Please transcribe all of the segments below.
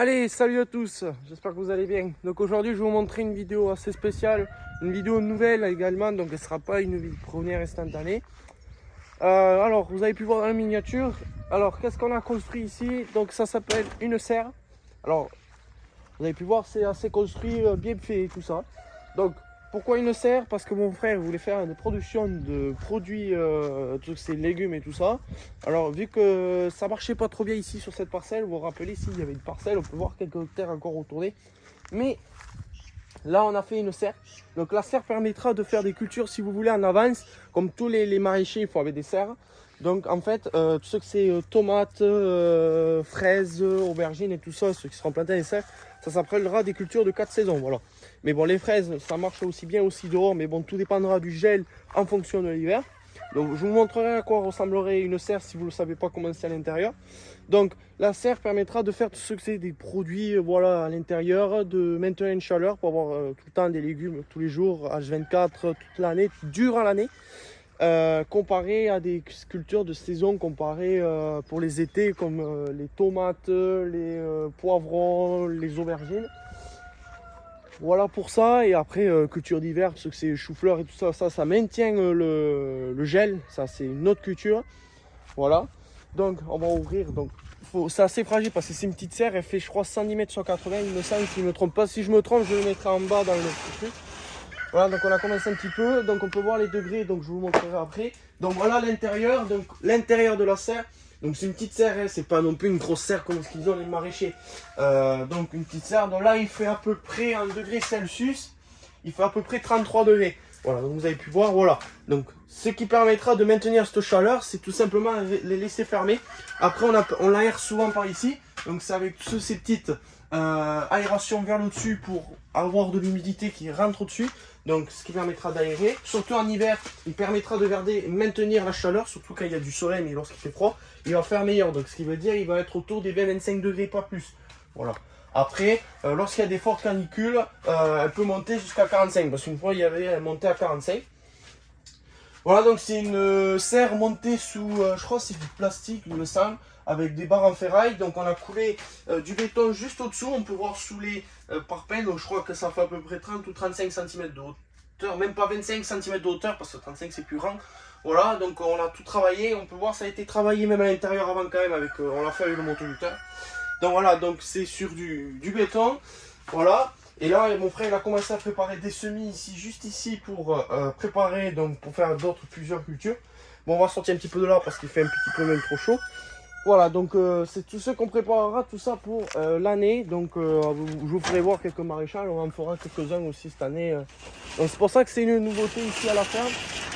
Allez, salut à tous, j'espère que vous allez bien. Donc aujourd'hui je vais vous montrer une vidéo assez spéciale, une vidéo nouvelle également, donc elle ne sera pas une première instantanée. Alors vous avez pu voir dans la miniature, alors qu'est-ce qu'on a construit ici? Donc ça s'appelle une serre. Alors vous avez pu voir, c'est assez construit, bien fait et tout ça. Donc pourquoi une serre? Parce que mon frère voulait faire des productions de produits, tous ces légumes et tout ça. Alors vu que ça marchait pas trop bien ici sur cette parcelle, vous vous rappelez, ici il y avait une parcelle, on peut voir quelques terres encore retournées. Mais là on a fait une serre. Donc la serre permettra de faire des cultures si vous voulez en avance. Comme tous les maraîchers, il faut avec des serres. Donc en fait, tout ce que c'est tomates, fraises, aubergines et tout ça, ceux qui seront plantés dans les serres, ça s'appellera des cultures de 4 saisons. Voilà. Mais bon, les fraises, ça marche aussi bien aussi dehors, mais bon, tout dépendra du gel en fonction de l'hiver. Donc je vous montrerai à quoi ressemblerait une serre si vous ne savez pas comment c'est à l'intérieur. Donc la serre permettra de faire tout ce que c'est des produits voilà, à l'intérieur, de maintenir une chaleur pour avoir tout le temps des légumes tous les jours, H24, toute l'année, durant l'année. Comparé à des cultures de saison comparées pour les étés comme les tomates, les poivrons, les aubergines. Voilà pour ça. Et après culture d'hiver, parce que c'est chou-fleur et tout ça, ça maintient le gel, ça c'est une autre culture. Voilà. Donc on va ouvrir. Donc c'est assez fragile parce que c'est une petite serre, elle fait je crois 110 mètres sur 80, il me semble, si je ne me trompe pas. Si je me trompe, je le mettrai en bas dans le truc. Voilà, donc on a commencé un petit peu, donc on peut voir les degrés, donc je vous montrerai après. Donc voilà l'intérieur, donc l'intérieur de la serre. Donc c'est une petite serre, hein, c'est pas non plus une grosse serre comme ce qu'ils ont les maraîchers. Donc une petite serre, donc là il fait à peu près en degrés Celsius, il fait à peu près 33 degrés. Voilà, donc vous avez pu voir, voilà. Donc ce qui permettra de maintenir cette chaleur, c'est tout simplement les laisser fermer. Après on l'aère souvent par ici, donc c'est avec toutes ces petites aérations vers le dessus pour avoir de l'humidité qui rentre au-dessus. Donc ce qui permettra d'aérer. Surtout en hiver, il permettra de garder, maintenir la chaleur, surtout quand il y a du soleil, mais lorsqu'il fait froid, il va faire meilleur. Donc ce qui veut dire il va être autour des 20-25 degrés, pas plus. Voilà. Après, lorsqu'il y a des fortes canicules, elle peut monter jusqu'à 45. Parce qu'une fois, elle montait à 45. Voilà, donc c'est une serre montée sous, je crois que c'est du plastique, il me semble, avec des barres en ferraille. Donc on a coulé du béton juste au-dessous, on peut voir sous les parpaings. Donc je crois que ça fait à peu près 30 ou 35 cm de hauteur, même pas 25 cm de hauteur, parce que 35 c'est plus grand. Voilà, donc on a tout travaillé, on peut voir ça a été travaillé même à l'intérieur avant quand même, avec, on l'a fait avec le motoculteur. Donc voilà, donc c'est sur du béton, voilà. Et là, mon frère il a commencé à préparer des semis ici, juste ici, pour préparer, donc pour faire plusieurs cultures. Bon, on va sortir un petit peu de là parce qu'il fait un petit peu même trop chaud. Voilà, donc c'est tout ce qu'on préparera, tout ça pour l'année. Donc je vous ferai voir quelques maréchals, on en fera quelques-uns aussi cette année. Donc c'est pour ça que c'est une nouveauté ici à la ferme.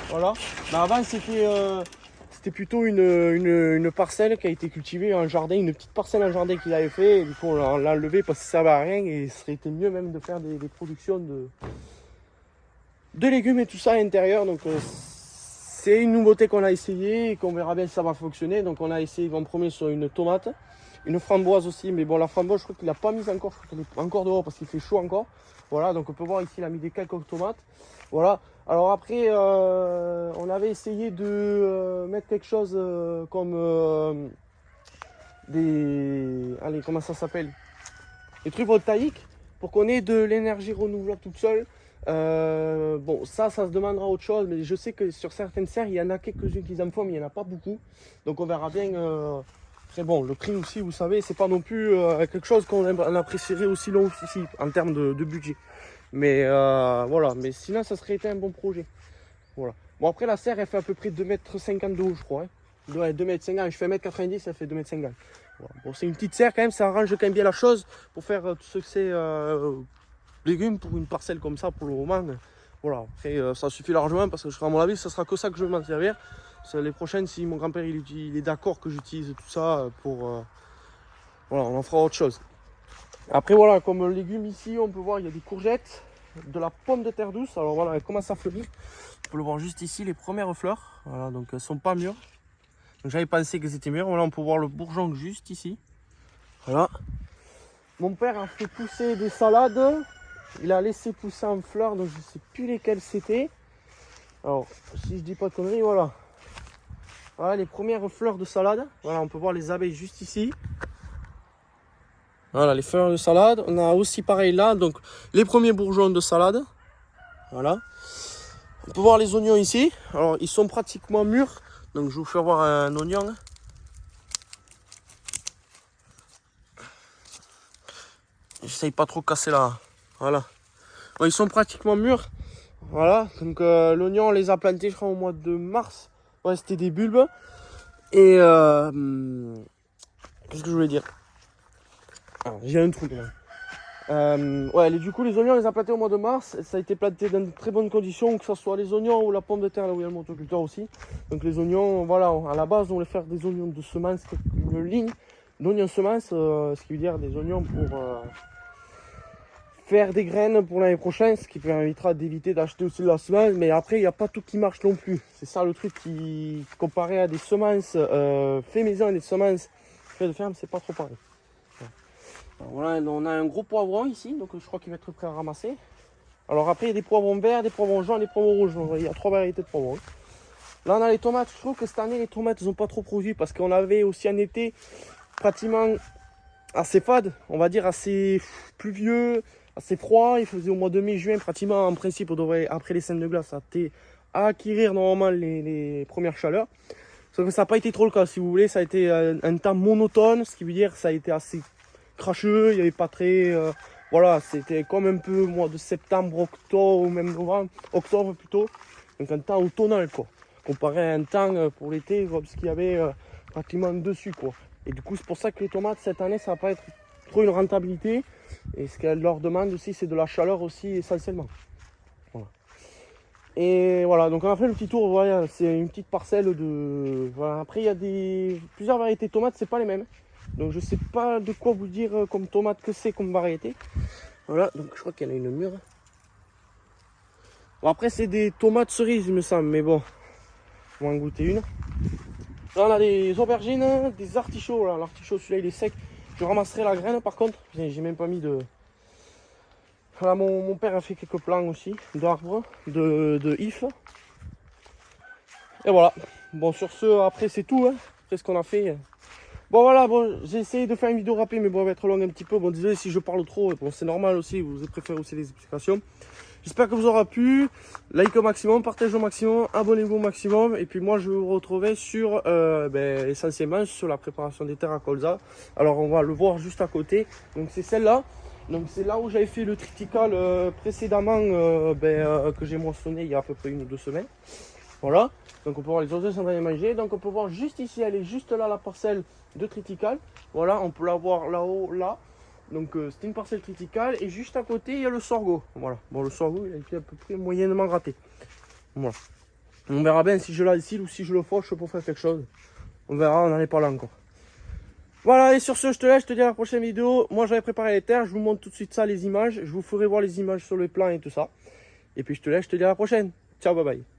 Voilà. Mais avant c'était plutôt une parcelle qui a été cultivée en jardin, une petite parcelle en jardin qu'il avait fait. Et du coup on l'a enlevé parce que ça ne servait à rien et ce serait été mieux même de faire des productions de légumes et tout ça à l'intérieur. Donc c'est une nouveauté qu'on a essayé et qu'on verra bien si ça va fonctionner. Donc on a essayé en premier sur une tomate, une framboise aussi, mais bon la framboise je crois qu'il n'a pas mise encore, je crois qu'elle est encore dehors parce qu'il fait chaud encore. Voilà, donc on peut voir ici il a mis des quelques tomates. Voilà, alors après on avait essayé de mettre quelque chose comme des... Allez, comment ça s'appelle? Des trucs voltaïques pour qu'on ait de l'énergie renouvelable toute seule. Bon, ça se demandera autre chose, mais je sais que sur certaines serres, il y en a quelques-unes qui en font, mais il n'y en a pas beaucoup. Donc on verra bien. Très bon, le prix aussi, vous savez, c'est pas non plus quelque chose qu'on apprécierait aussi long ici en termes de budget. Mais voilà, mais sinon, ça serait été un bon projet. Voilà. Bon, après, la serre, elle fait à peu près 2,50 m de haut, je crois. Hein. Ouais, 2,50 m, je fais 1,90 m, ça fait 2,50 m. Voilà. Bon, c'est une petite serre quand même, ça arrange quand même bien la chose pour faire tout ce que c'est légumes pour une parcelle comme ça pour le moment. Voilà, après ça suffit largement parce que à mon avis, ça sera que ça que je vais m'en servir. Les prochaines, si mon grand-père il est d'accord que j'utilise tout ça pour. Voilà, on en fera autre chose. Après, voilà, comme légumes ici, on peut voir il y a des courgettes, de la pomme de terre douce. Alors voilà, elle commence à fleurir. On peut le voir juste ici, les premières fleurs. Voilà, donc elles sont pas mûres. Donc j'avais pensé qu'elles étaient mûres. Voilà, on peut voir le bourgeon juste ici. Voilà. Mon père a fait pousser des salades. Il a laissé pousser en fleurs, donc je ne sais plus lesquelles c'était. Alors, si je dis pas de conneries, voilà. Voilà les premières fleurs de salade. Voilà, on peut voir les abeilles juste ici. Voilà, les fleurs de salade. On a aussi pareil là, donc les premiers bourgeons de salade. Voilà. On peut voir les oignons ici. Alors, ils sont pratiquement mûrs. Donc, je vais vous faire voir un oignon. J'essaye pas trop de casser là. Voilà. Bon, ils sont pratiquement mûrs. Voilà. Donc, l'oignon, on les a plantés, je crois, au mois de mars. Ouais, c'était des bulbes. Et qu'est-ce que je voulais dire? J'ai un truc là. Ouais, du coup, les oignons, on les a plantés au mois de mars. Ça a été planté dans de très bonnes conditions, que ce soit les oignons ou la pomme de terre, là où il y a le motoculteur aussi. Donc, les oignons, voilà, à la base, on voulait faire des oignons de semences, une ligne d'oignons semences, ce qui veut dire des oignons pour faire des graines pour l'année prochaine, ce qui permettra d'éviter d'acheter aussi de la semence. Mais après, il n'y a pas tout qui marche non plus. C'est ça le truc qui, comparé à des semences fait maison et des semences fait de ferme, c'est pas trop pareil. Voilà, on a un gros poivron ici, donc je crois qu'il va être prêt à ramasser. Alors après, il y a des poivrons verts, des poivrons jaunes, des poivrons rouges. Donc, il y a 3 variétés de poivrons. Là, on a les tomates. Je trouve que cette année, les tomates, ils n'ont pas trop produit parce qu'on avait aussi un été pratiquement assez fade, on va dire assez pluvieux, assez froid. Il faisait au mois de mai-juin, pratiquement en principe, on devrait, après les scènes de glace, à acquérir normalement les premières chaleurs. Sauf que ça n'a pas été trop le cas, si vous voulez. Ça a été un temps monotone, ce qui veut dire que ça a été assez cracheux, il n'y avait pas très... voilà, c'était comme un peu mois de septembre, octobre, ou même novembre, octobre plutôt. Donc un temps automnal, quoi. Comparé à un temps pour l'été, parce qu'il y avait pratiquement dessus, quoi. Et du coup, c'est pour ça que les tomates, cette année, ça va pas être trop une rentabilité. Et ce qu'elles leur demandent aussi, c'est de la chaleur aussi, essentiellement. Voilà. Et voilà, donc on a fait le petit tour, voilà, c'est une petite parcelle de... Voilà. Après, il y a plusieurs variétés de tomates, c'est pas les mêmes. Donc je sais pas de quoi vous dire comme tomate que c'est comme variété. Voilà, donc je crois qu'il y en a une mûre. Bon, après c'est des tomates cerises il me semble, mais bon, on va en goûter une. Là on a des aubergines, des artichauts, là l'artichaut celui-là il est sec. Je ramasserai la graine par contre, j'ai même pas mis de... Voilà, mon père a fait quelques plants aussi d'arbres, de ifs. Et voilà, bon sur ce, après c'est tout, hein. Après ce qu'on a fait... Bon voilà, bon, j'ai essayé de faire une vidéo rapide, mais bon, elle va être longue un petit peu. Bon, désolé si je parle trop, bon, c'est normal aussi, vous préférez aussi les explications. J'espère que vous aura plu. Like au maximum, partagez au maximum, abonnez-vous au maximum. Et puis moi, je vais vous retrouver sur, essentiellement, sur la préparation des terres à colza. Alors, on va le voir juste à côté. Donc, c'est celle-là. Donc, c'est là où j'avais fait le triticale précédemment, que j'ai moissonné il y a à peu près 1 ou 2 semaines. Voilà, donc on peut voir les oiseaux sont en train de manger. Donc on peut voir juste ici, elle est juste là la parcelle de triticale. Voilà, on peut la voir là-haut, là. Donc c'est une parcelle triticale. Et juste à côté, il y a le sorgho. Voilà, bon le sorgho, il a été à peu près moyennement raté. Voilà. On verra bien si je l'asile ou si je le fauche pour faire quelque chose. On verra, on n'en est pas là encore. Voilà, et sur ce, je te laisse, je te dis à la prochaine vidéo. Moi j'avais préparé les terres, je vous montre tout de suite ça, les images. Je vous ferai voir les images sur les plans et tout ça. Et puis je te laisse, je te dis à la prochaine. Ciao, bye bye.